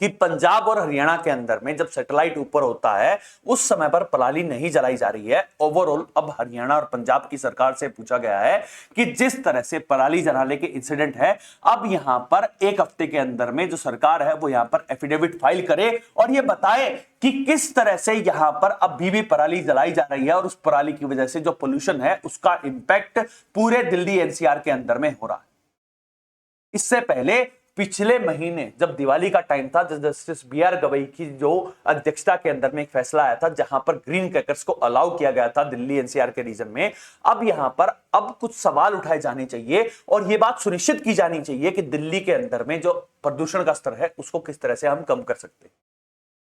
कि पंजाब और हरियाणा के अंदर में जब सैटेलाइट ऊपर होता है उस समय पर पराली नहीं जलाई जा रही है। ओवरऑल अब हरियाणा और पंजाब की सरकार से पूछा गया है कि जिस तरह से पराली जलाने के इंसिडेंट है, अब यहां पर एक हफ्ते के अंदर में जो सरकार है वो यहां पर एफिडेविट फाइल करे और ये बताए कि किस तरह से यहां पर अभी भी पराली जलाई जा रही है और उस पराली की वजह से जो पोल्यूशन है उसका इंपैक्ट पूरे दिल्ली एनसीआर के अंदर में हो रहा है। इससे पहले पिछले महीने जब दिवाली का टाइम था, जस्टिस बीआर गवई की जो अध्यक्षता के अंदर में एक फैसला आया था जहां पर ग्रीन क्रैकर्स को अलाउ किया गया था दिल्ली एनसीआर के रीजन में। अब यहां पर अब कुछ सवाल उठाए जाने चाहिए और यह बात सुनिश्चित की जानी चाहिए कि दिल्ली के अंदर में जो प्रदूषण का स्तर है उसको किस तरह से हम कम कर सकते हैं।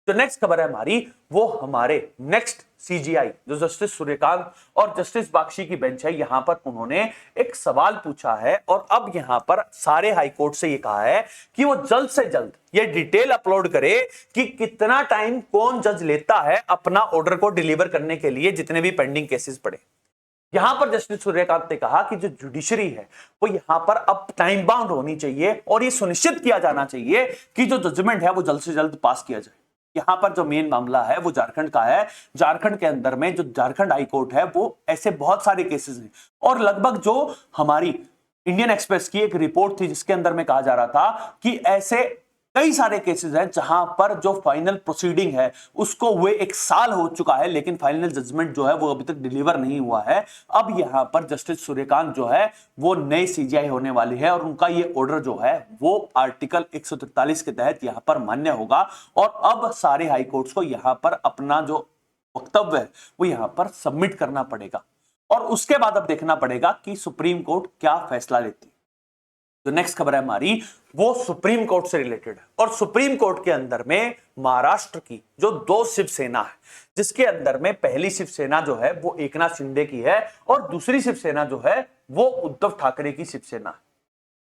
जो नेक्स्ट खबर है हमारी वो हमारे नेक्स्ट सीजीआई जो जस्टिस सूर्यकांत और जस्टिस बागची की बेंच है, यहां पर उन्होंने एक सवाल पूछा है और अब यहां पर सारे हाईकोर्ट से ये कहा है कि वो जल्द से जल्द ये डिटेल अपलोड करे कि कितना टाइम कौन जज लेता है अपना ऑर्डर को डिलीवर करने के लिए जितने भी पेंडिंग केसेस पड़े। यहां पर जस्टिस सूर्यकांत ने कहा कि जो जुडिशरी है वो यहां पर अब टाइम बाउंड होनी चाहिए और ये सुनिश्चित किया जाना चाहिए कि जो जजमेंट है वो जल्द से जल्द पास किया जाए। यहां पर जो मेन मामला है वो झारखंड का है। झारखंड के अंदर में जो झारखंड हाई कोर्ट है वो ऐसे बहुत सारे केसेस हैं और लगभग जो हमारी इंडियन एक्सप्रेस की एक रिपोर्ट थी जिसके अंदर में कहा जा रहा था कि ऐसे कई सारे केसेस हैं जहां पर जो फाइनल प्रोसीडिंग है उसको हुए 1 साल हो चुका है लेकिन फाइनल जजमेंट जो है वो अभी तक डिलीवर नहीं हुआ है। अब यहां पर जस्टिस सूर्यकांत जो है वो नए सीजीआई होने वाले हैं और उनका ये ऑर्डर जो है वो आर्टिकल 143 के तहत यहां पर मान्य होगा और अब सारे हाईकोर्ट्स को यहां पर अपना जो वक्तव्य है वो यहां पर सबमिट करना पड़ेगा और उसके बाद अब देखना पड़ेगा कि सुप्रीम कोर्ट क्या फैसला लेती है। जो नेक्स्ट खबर है हमारी वो सुप्रीम कोर्ट से रिलेटेड है और सुप्रीम कोर्ट के अंदर में महाराष्ट्र की जो 2 शिवसेना है जिसके अंदर में पहली शिवसेना जो है वो एकनाथ शिंदे की है और दूसरी शिवसेना जो है वो उद्धव ठाकरे की शिवसेना है।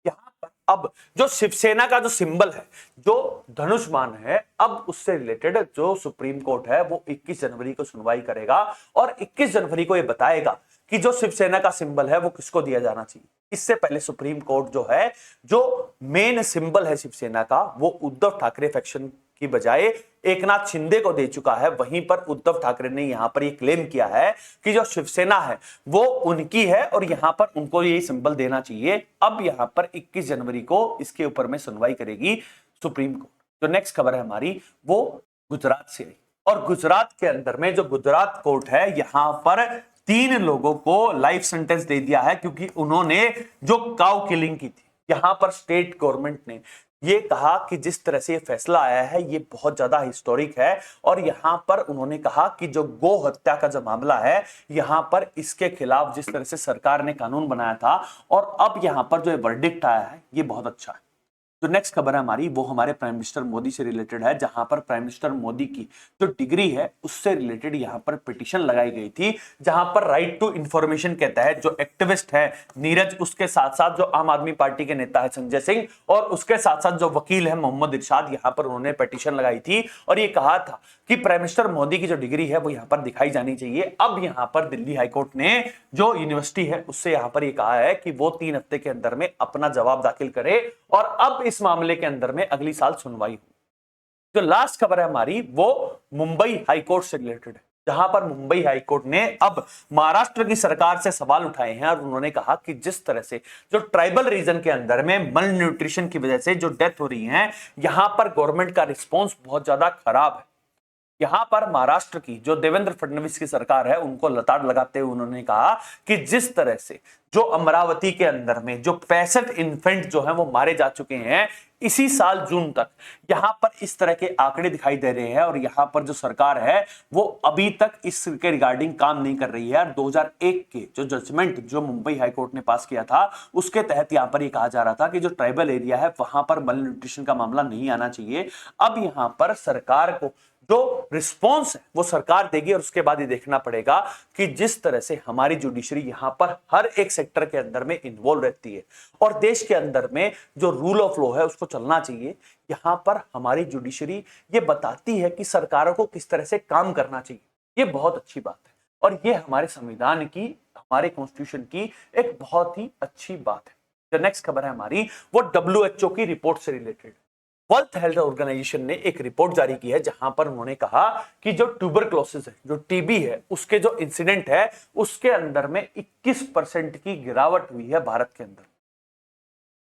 यहां पर अब जो शिवसेना का जो सिंबल है जो धनुष्मान है, अब उससे रिलेटेड जो सुप्रीम कोर्ट है वो 21 जनवरी को सुनवाई करेगा और 21 जनवरी को ये बताएगा कि जो शिवसेना का सिंबल है वो किसको दिया जाना चाहिए। इससे पहले सुप्रीम कोर्ट जो है जो मेन सिंबल है शिवसेना का वो उद्धव ठाकरे फैक्शन की बजाय एकनाथ शिंदे को दे चुका है। वहीं पर उद्धव ठाकरे ने यहां पर ये क्लेम किया है कि जो शिवसेना है वो उनकी है और यहां पर उनको ये सिंबल देना चाहिए। अब यहां पर 21 जनवरी को इसके ऊपर में सुनवाई करेगी सुप्रीम कोर्ट। जो नेक्स्ट खबर है हमारी वो गुजरात से आई और गुजरात के अंदर में जो गुजरात कोर्ट है यहां पर 3 लोगों को लाइफ सेंटेंस दे दिया है क्योंकि उन्होंने जो काउ किलिंग की थी। यहां पर स्टेट गवर्नमेंट ने ये कहा कि जिस तरह से ये फैसला आया है ये बहुत ज्यादा हिस्टोरिक है और यहां पर उन्होंने कहा कि जो गो हत्या का जो मामला है यहां पर इसके खिलाफ जिस तरह से सरकार ने कानून बनाया था और अब यहां पर जो वर्डिक्ट आया है ये बहुत अच्छा है। जो नेक्स्ट खबर है हमारी वो हमारे प्राइम मिनिस्टर मोदी से रिलेटेड है जहां पर प्राइम मिनिस्टर मोदी की जो डिग्री है उससे रिलेटेड यहां पर पिटीशन लगाई गई थी जहां पर राइट टू इंफॉर्मेशन के तहत जो एक्टिविस्ट है नीरज, उसके साथ साथ जो आम आदमी पार्टी के नेता है संजय सिंह और उसके साथ साथ जो वकील है मोहम्मद इरशाद, यहां पर उन्होंने पिटीशन लगाई थी और ये कहा था कि प्राइम मिनिस्टर मोदी की जो डिग्री है वो यहां पर दिखाई जानी चाहिए। अब यहां पर दिल्ली हाईकोर्ट ने जो यूनिवर्सिटी है उससे यहां पर ये कहा है कि वो 3 हफ्ते के अंदर में अपना जवाब दाखिल करे और अब इस मामले के अंदर में अगली साल सुनवाई हो। जो लास्ट खबर है हमारी वो मुंबई हाईकोर्ट से रिलेटेड है जहां पर मुंबई हाईकोर्ट ने अब महाराष्ट्र की सरकार से सवाल उठाए हैं और उन्होंने कहा कि जिस तरह से जो ट्राइबल रीजन के अंदर में मल न्यूट्रिशन की वजह से जो डेथ हो रही है यहां पर गवर्नमेंट का रिस्पॉन्स बहुत ज्यादा खराब है। यहां पर महाराष्ट्र की जो देवेंद्र फडणवीस की सरकार है उनको लताड़ लगाते हुए उन्होंने कहा कि जिस तरह से जो अमरावती के अंदर में जो 65 इन्फेंट जो है वो मारे जा चुके हैं इसी साल जून तक, यहां पर इस तरह के आंकड़े दिखाई दे रहे हैं और यहां पर जो सरकार है वो अभी तक इसके रिगार्डिंग काम नहीं कर रही है। 2001 के जो जजमेंट जो मुंबई हाईकोर्ट ने पास किया था उसके तहत यहां पर ये कहा जा रहा था कि जो ट्राइबल एरिया है वहां पर मल न्यूट्रिशन का मामला नहीं आना चाहिए। अब यहां पर सरकार को जो रिस्पॉन्स है वो सरकार देगी और उसके बाद ये देखना पड़ेगा कि जिस तरह से हमारी जुडिशरी यहां पर हर एक सेक्टर के अंदर में इन्वॉल्व रहती है और देश के अंदर में जो रूल ऑफ लॉ है उसको चलना चाहिए। यहां पर हमारी जुडिशरी ये बताती है कि सरकारों को किस तरह से काम करना चाहिए। ये बहुत अच्छी बात है और ये हमारे संविधान की, हमारे कॉन्स्टिट्यूशन की एक बहुत ही अच्छी बात है। जो नेक्स्ट खबर है हमारी वो WHO की रिपोर्ट से रिलेटेड। वर्ल्ड हेल्थ ऑर्गेनाइजेशन ने एक रिपोर्ट जारी की है जहां पर उन्होंने कहा कि जो ट्यूबरक्लोसिस है, जो टीबी है, उसके जो इंसिडेंट है उसके अंदर में 21% की गिरावट हुई है भारत के अंदर।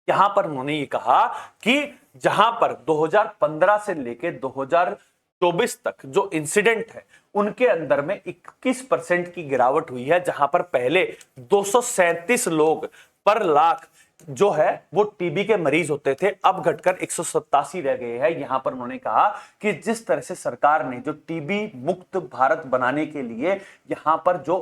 यहां पर उन्होंने ये कहा कि जहां पर 2015 से लेके 2024 तक जो इंसिडेंट है उनके अंदर में 21% की गिरावट हुई है, जहां पर पहले 237 लोग पर लाख जो है वो टीबी के मरीज होते थे, अब घटकर 187 रह गए हैं। यहां पर उन्होंने कहा कि जिस तरह से सरकार ने जो टीबी मुक्त भारत बनाने के लिए यहां पर जो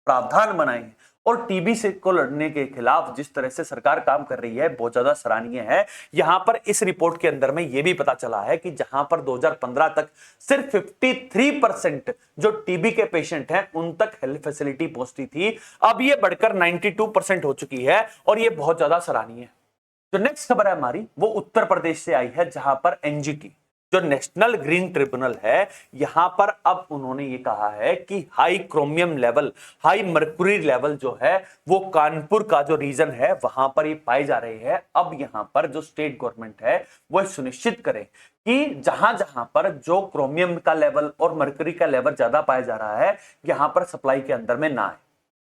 प्रावधान बनाए हैं और टीबी से को लड़ने के खिलाफ जिस तरह से सरकार काम कर रही है, बहुत ज्यादा सराहनीय है। यहां पर इस रिपोर्ट के अंदर में यह भी पता चला है कि जहां पर 2015 तक सिर्फ 53% जो टीबी के पेशेंट हैं उन तक हेल्थ फैसिलिटी पहुंचती थी, अब यह बढ़कर 92% हो चुकी है और यह बहुत ज्यादा सराहनीय है। जो नेक्स्ट खबर है हमारी वो उत्तर प्रदेश से आई है, जहां पर एनजीटी जो नेशनल ग्रीन ट्रिब्यूनल है, यहां पर अब उन्होंने ये कहा है कि high chromium level, high mercury level जो है वो कानपुर का जो रीजन है वहां पर ये पाए जा रहे हैं। अब यहां पर जो स्टेट गवर्नमेंट है वो सुनिश्चित करे कि जहां जहां पर जो क्रोमियम का लेवल और मर्क्यूरी का लेवल ज्यादा पाया जा रहा है यहां पर सप्लाई के अंदर में ना आए।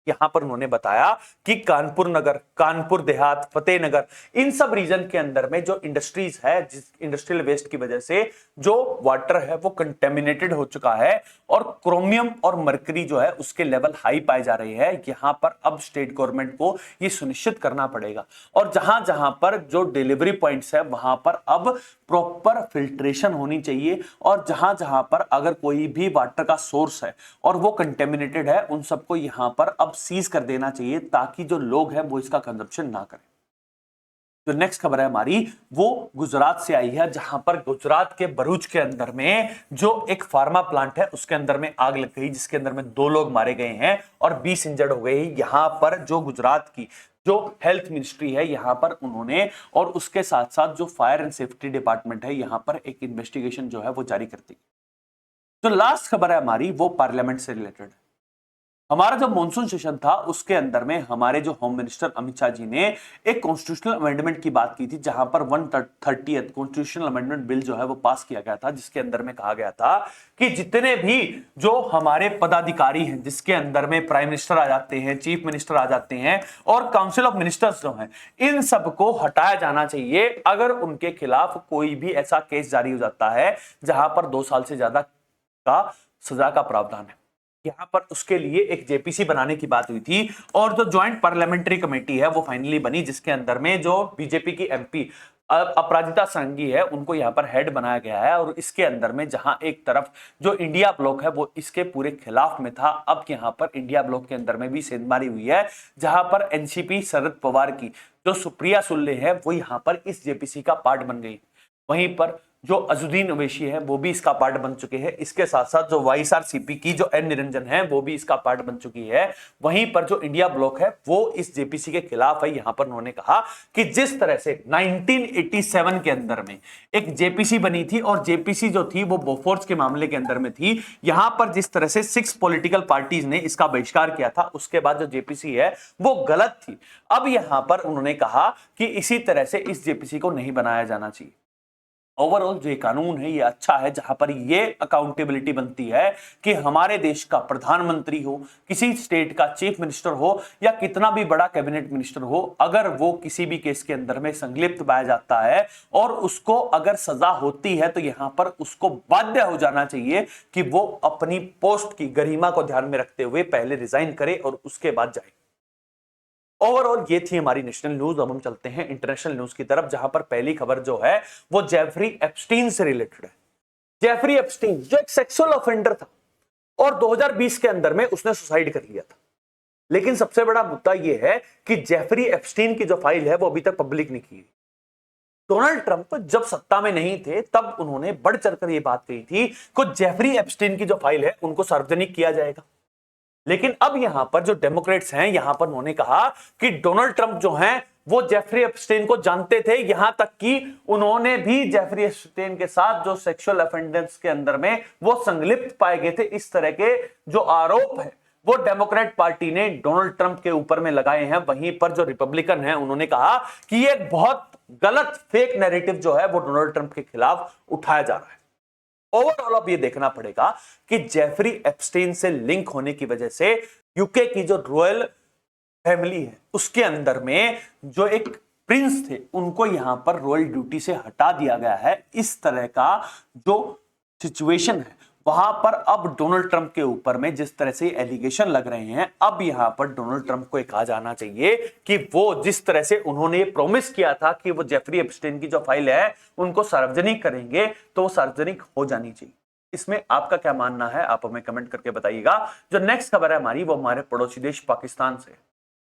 यहां पर उन्होंने बताया कि कानपुर नगर, कानपुर देहात, फतेहनगर, इन सब रीजन के अंदर में जो इंडस्ट्रीज है, जिस इंडस्ट्रियल वेस्ट की वजह से जो वाटर है वो कंटेमिनेटेड हो चुका है और क्रोमियम और मर्करी जो है उसके लेवल हाई पाए जा रहे हैं। यहां पर अब स्टेट गवर्नमेंट को ये सुनिश्चित करना पड़ेगा और जहां जहां पर जो डिलीवरी पॉइंट्स है वहां पर अब प्रॉपर फिल्ट्रेशन होनी चाहिए और जहां जहां पर अगर कोई भी वाटर का सोर्स है और वो कंटेमिनेटेड है उन सबको यहां पर अब सीज कर देना चाहिए ताकि जो लोग हैं वो इसका कंजप्शन ना करें। जो नेक्स्ट खबर है हमारी वो गुजरात से आई है, जहां पर गुजरात के भरूच के अंदर में जो एक फार्मा प्लांट है उसके अंदर में आग लग गई, जिसके अंदर में 2 लोग मारे गए हैं और 20 इंजर्ड हो गए। यहां पर जो गुजरात की जो हेल्थ मिनिस्ट्री है यहां पर उन्होंने और उसके साथ साथ जो फायर एंड सेफ्टी डिपार्टमेंट है यहां पर एक इन्वेस्टिगेशन जो है वो जारी करती। जो लास्ट खबर है हमारी वो पार्लियामेंट से रिलेटेड है। हमारा जो मॉनसून सेशन था उसके अंदर में हमारे जो होम मिनिस्टर अमित शाह जी ने एक कॉन्स्टिट्यूशनल अमेंडमेंट की बात की थी, जहां पर 130th कॉन्स्टिट्यूशनल अमेंडमेंट बिल जो है वो पास किया गया था, जिसके अंदर में कहा गया था कि जितने भी जो हमारे पदाधिकारी हैं, जिसके अंदर में प्राइम मिनिस्टर आ जाते हैं, चीफ मिनिस्टर आ जाते हैं और काउंसिल ऑफ मिनिस्टर्स जो हैं, इन सबको हटाया जाना चाहिए अगर उनके खिलाफ कोई भी ऐसा केस जारी हो जाता है जहां पर 2 साल से ज्यादा का सजा का प्रावधान है। यहां पर उसके लिए एक जेपीसी बनाने की बात हुई थी और जो ज्वाइंट पार्लियामेंट्री कमेटी है वो फाइनली बनी, जिसके अंदर में जो बीजेपी की एमपी अपराजिता संघी है उनको यहां पर हेड बनाया गया है और इसके अंदर में जहां एक तरफ जो इंडिया ब्लॉक है वो इसके पूरे खिलाफ में था, अब यहां पर इंडिया ब्लॉक के अंदर में भी सेंधमारी हुई है, जहां पर एनसीपी शरद पवार की जो सुप्रिया सुले है वो यहां पर इस जेपीसी का पार्ट बन गई। वहीं पर जो अजुद्दीन ओवैसी है वो भी इसका पार्ट बन चुके हैं। इसके साथ साथ जो वाईएसआरसीपी की जो एन निरंजन है वो भी इसका पार्ट बन चुकी है। वहीं पर जो इंडिया ब्लॉक है वो इस जेपीसी के खिलाफ है। यहां पर उन्होंने कहा कि जिस तरह से 1987 के अंदर में एक जेपीसी बनी थी और जेपीसी जो थी वो बोफोर्स के मामले के अंदर में थी, यहां पर जिस तरह से 6 पॉलिटिकल पार्टीज ने इसका बहिष्कार किया था उसके बाद जो जेपीसी है वो गलत थी। अब यहां पर उन्होंने कहा कि इसी तरह से इस जेपीसी को नहीं बनाया जाना चाहिए। ओवरऑल जो ये कानून है ये अच्छा है, जहां पर ये अकाउंटेबिलिटी बनती है कि हमारे देश का प्रधानमंत्री हो, किसी स्टेट का चीफ मिनिस्टर हो या कितना भी बड़ा कैबिनेट मिनिस्टर हो, अगर वो किसी भी केस के अंदर में संलिप्त पाया जाता है और उसको अगर सजा होती है तो यहां पर उसको बाध्य हो जाना चाहिए कि वो अपनी पोस्ट की गरिमा को ध्यान में रखते हुए पहले रिजाइन करे और उसके बाद जाए। ओवरऑल ये थी हमारी नेशनल न्यूज। अब हम चलते हैं इंटरनेशनल न्यूज की तरफ, जहां पर पहली खबर जो है वो जेफरी एप्स्टीन से रिलेटेड है। जेफरी एप्स्टीन जो एक सेक्सुअल ऑफेंडर था और 2020 के अंदर में उसने सुसाइड कर लिया था, लेकिन सबसे बड़ा मुद्दा यह है कि जेफरी एप्स्टीन की जो फाइल है वो अभी तक पब्लिक नहीं की। डोनाल्ड ट्रंप जब सत्ता में नहीं थे तब उन्होंने बढ़ चढ़कर यह बात कही थी कि जेफरी एप्स्टीन की जो फाइल है उनको सार्वजनिक किया जाएगा, लेकिन अब यहां पर जो डेमोक्रेट्स हैं यहां पर उन्होंने कहा कि डोनाल्ड ट्रंप जो हैं वो जेफरी एप्स्टीन को जानते थे, यहां तक कि उन्होंने भी जेफरी एप्स्टीन के साथ जो सेक्सुअल ऑफेंडेंस के अंदर में वो संलिप्त पाए गए थे। इस तरह के जो आरोप है वो डेमोक्रेट पार्टी ने डोनाल्ड ट्रंप के ऊपर में लगाए हैं। वहीं पर जो रिपब्लिकन है उन्होंने कहा कि ये बहुत गलत फेक नैरेटिव जो है वो डोनाल्ड ट्रंप के खिलाफ उठाया जा रहा है। ओवरऑल अब ये देखना पड़ेगा कि जेफरी एप्स्टेन से लिंक होने की वजह से यूके की जो रॉयल फैमिली है उसके अंदर में जो एक प्रिंस थे उनको यहां पर रॉयल ड्यूटी से हटा दिया गया है। इस तरह का जो सिचुएशन है वहां पर अब डोनाल्ड ट्रंप के ऊपर में जिस तरह से एलिगेशन लग रहे हैं, अब यहां पर डोनाल्ड ट्रंप को कहा जाना चाहिए कि वो जिस तरह से उन्होंने प्रॉमिस किया था कि वो जेफरी एप्स्टेन की जो फाइल है उनको सार्वजनिक करेंगे तो वो सार्वजनिक हो जानी चाहिए। इसमें आपका क्या मानना है आप हमें कमेंट करके बताइएगा। जो नेक्स्ट खबर है हमारी वो हमारे पड़ोसी देश पाकिस्तान से।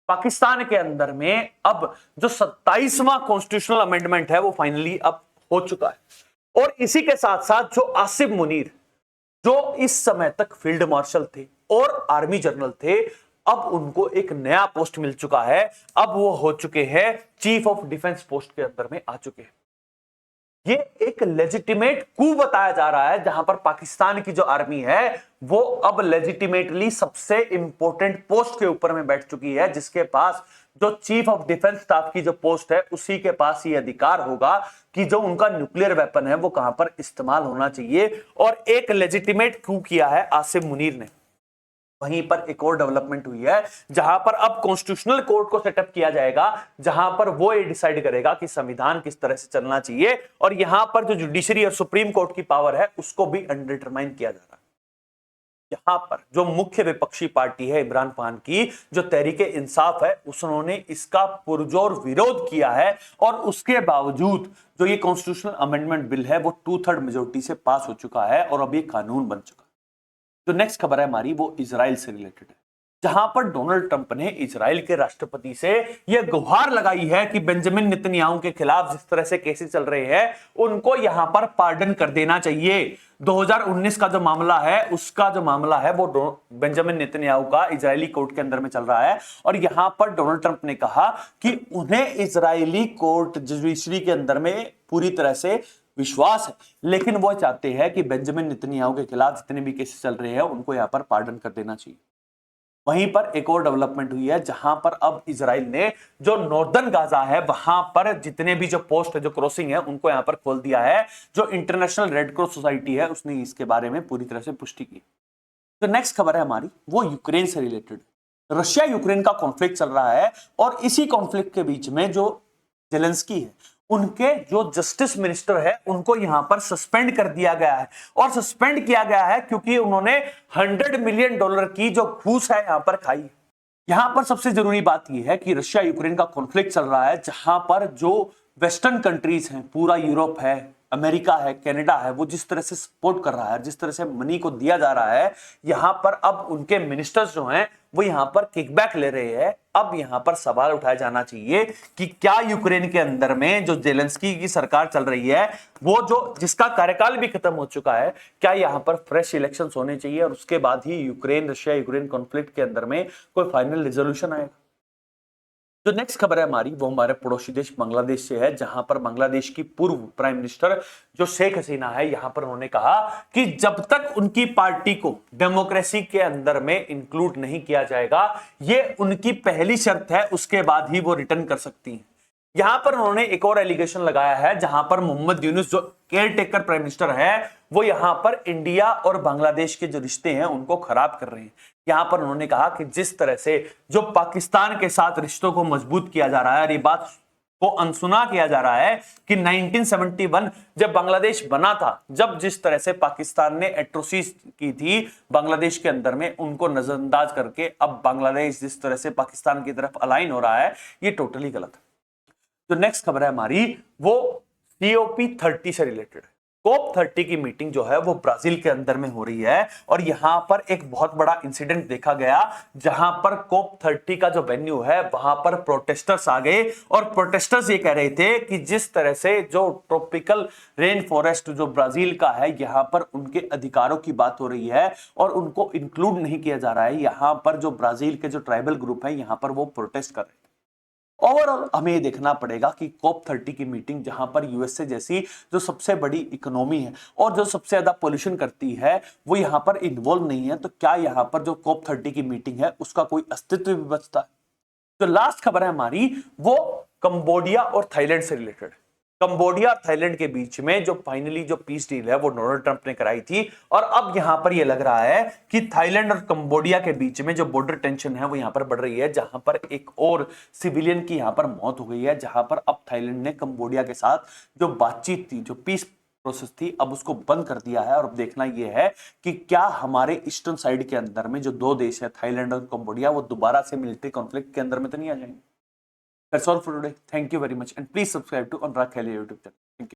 पाकिस्तान के अंदर में अब जो 27वां कॉन्स्टिट्यूशनल अमेंडमेंट है वो फाइनली अब हो चुका है और इसी के साथ साथ जो आसिफ मुनीर जो इस समय तक फील्ड मार्शल थे और आर्मी जनरल थे, अब उनको एक नया पोस्ट मिल चुका है। अब वो हो चुके हैं चीफ ऑफ डिफेंस पोस्ट के अंदर में आ चुके हैं। ये एक लेजिटिमेट कू बताया जा रहा है जहां पर पाकिस्तान की जो आर्मी है वो अब लेजिटिमेटली सबसे इंपॉर्टेंट पोस्ट के ऊपर में बैठ चुकी है, जिसके पास जो चीफ ऑफ डिफेंस स्टाफ की जो पोस्ट है उसी के पास ये अधिकार होगा कि जो उनका न्यूक्लियर वेपन है वो कहां पर इस्तेमाल होना चाहिए। और एक लेजिटिमेट कू किया है आसिफ मुनीर ने। वहीं पर एक और डेवलपमेंट हुई है जहां पर अब कॉन्स्टिट्यूशनल कोर्ट को सेटअप किया जाएगा, जहां पर वो ये डिसाइड करेगा कि संविधान किस तरह से चलना चाहिए और यहां पर जो जुडिशरी और सुप्रीम कोर्ट की पावर है उसको भी अनडिटरमाइन किया जा रहा है। यहां पर जो मुख्य विपक्षी पार्टी है इमरान खान की जो तहरीके इंसाफ है उन्होंने इसका पुरजोर विरोध किया है और उसके बावजूद जो ये कॉन्स्टिट्यूशनल अमेंडमेंट बिल है वो 2/3 मेजोरिटी से पास हो चुका है और अब ये कानून बन चुका है। जो नेक्स्ट खबर है हमारी वो इजराइल से रिलेटेड है, जहां पर डोनाल्ड ट्रंप ने इजराइल के राष्ट्रपति से यह गुहार लगाई है कि बेंजामिन नेतन्याहू के खिलाफ जिस तरह से केसेस चल रहे हैं उनको यहां पर पार्डन कर देना चाहिए। 2019 का जो मामला है उसका जो मामला है वो बेंजामिन नेतन्याहू का इजरायली कोर्ट के अंदर में चल रहा है और यहां पर डोनाल्ड ट्रंप ने कहा कि उन्हें इजरायली कोर्ट जुडिशरी के अंदर में पूरी तरह से विश्वास है, लेकिन वो चाहते हैं कि बेंजामिन नेतन्याहू के खिलाफ जितने भी केसेस चल रहे हैं उनको यहां पर पार्डन कर देना चाहिए। वहीं पर एक और डेवलपमेंट हुई है जहां पर अब इजराइल ने जो नॉर्दर्न गाजा है वहां पर जितने भी जो पोस्ट है जो क्रॉसिंग है उनको यहां पर खोल दिया है। जो इंटरनेशनल रेड क्रॉस सोसाइटी है उसने इसके बारे में पूरी तरह से पुष्टि की। तो नेक्स्ट खबर है हमारी वो यूक्रेन से रिलेटेड। रशिया यूक्रेन का कॉन्फ्लिक्ट चल रहा है और इसी कॉन्फ्लिक्ट के बीच में जो जेलेंस्की है उनके जो जस्टिस मिनिस्टर है उनको यहां पर सस्पेंड कर दिया गया है और सस्पेंड किया गया है क्योंकि उन्होंने $100 मिलियन की जो घूस है यहां पर खाई। यहां पर सबसे जरूरी बात यह है कि रशिया यूक्रेन का कॉन्फ्लिक्ट चल रहा है जहां पर जो वेस्टर्न कंट्रीज हैं, पूरा यूरोप है, अमेरिका है, कनाडा है, वो जिस तरह से सपोर्ट कर रहा है, जिस तरह से मनी को दिया जा रहा है, यहां पर अब उनके मिनिस्टर्स जो हैं वो यहां पर किकबैक ले रहे हैं। अब यहां पर सवाल उठाया जाना चाहिए कि क्या यूक्रेन के अंदर में जो जेलेंस्की की सरकार चल रही है वो जो जिसका कार्यकाल भी खत्म हो चुका है, क्या यहां पर फ्रेश इलेक्शंस होने चाहिए और उसके बाद ही रशिया यूक्रेन कॉन्फ्लिक्ट के अंदर में कोई फाइनल रिजोल्यूशन आएगा। जो नेक्स्ट खबर है हमारी वो हमारे पड़ोसी देश बांग्लादेश से है, जहां पर बांग्लादेश की पूर्व प्राइम मिनिस्टर जो शेख हसीना है यहां पर उन्होंने कहा कि जब तक उनकी पार्टी को डेमोक्रेसी के अंदर में इंक्लूड नहीं किया जाएगा ये उनकी पहली शर्त है, उसके बाद ही वो रिटर्न कर सकती हैं। यहां पर उन्होंने एक और एलिगेशन लगाया है जहां पर मोहम्मद यूनुस जो केयर टेकर प्राइम मिनिस्टर है वो यहां पर इंडिया और बांग्लादेश के जो रिश्ते हैं उनको खराब कर रहे हैं। यहां पर उन्होंने कहा कि जिस तरह से जो पाकिस्तान के साथ रिश्तों को मजबूत किया जा रहा है और ये बात को अनसुना किया जा रहा है कि 1971 जब बांग्लादेश बना था, जब जिस तरह से पाकिस्तान ने एट्रोसिटीज की थी बांग्लादेश के अंदर में उनको नजरअंदाज करके अब बांग्लादेश जिस तरह से पाकिस्तान की तरफ अलाइन हो रहा है ये टोटली गलत है। जो नेक्स्ट खबर है हमारी वो COP30 से रिलेटेड है। COP30 की मीटिंग जो है वो ब्राजील के अंदर में हो रही है और यहां पर एक बहुत बड़ा इंसिडेंट देखा गया जहां पर COP30 का जो वेन्यू है वहां पर प्रोटेस्टर्स आ गए और प्रोटेस्टर्स ये कह रहे थे कि जिस तरह से जो ट्रॉपिकल रेन फॉरेस्ट जो ब्राजील का है यहां पर उनके अधिकारों की बात हो रही है और उनको इंक्लूड नहीं किया जा रहा है। यहां पर जो ब्राजील के जो ट्राइबल ग्रुप है यहां पर वो प्रोटेस्ट कर रहे थे। ओवरऑल हमें ये देखना पड़ेगा कि COP30 की मीटिंग जहां पर यूएसए जैसी जो सबसे बड़ी इकोनॉमी है और जो सबसे ज्यादा पोल्यूशन करती है वो यहां पर इन्वॉल्व नहीं है, तो क्या यहां पर जो COP30 की मीटिंग है उसका कोई अस्तित्व भी बचता है? तो लास्ट खबर है हमारी वो कंबोडिया और थाईलैंड से रिलेटेड। कंबोडिया और थाईलैंड के बीच में जो फाइनली जो पीस डील है वो डोनाल्ड ट्रंप ने कराई थी, और अब यहां पर ये लग रहा है कि थाईलैंड और कंबोडिया के बीच में जो बॉर्डर टेंशन है वो यहां पर बढ़ रही है, जहां पर एक और सिविलियन की यहां पर मौत हो गई है, जहां पर अब थाईलैंड ने कंबोडिया के साथ जो बातचीत थी, जो पीस प्रोसेस थी, अब उसको बंद कर दिया है। और अब देखना यह है कि क्या हमारे ईस्टर्न साइड के अंदर में जो दो देश है थाईलैंड और कंबोडिया वो दोबारा से मिलिट्री कॉन्फ्लिक्ट के अंदर में तो नहीं आ जाएंगे। That's all for today. Thank you very much and please subscribe to Anurag Khalia YouTube channel.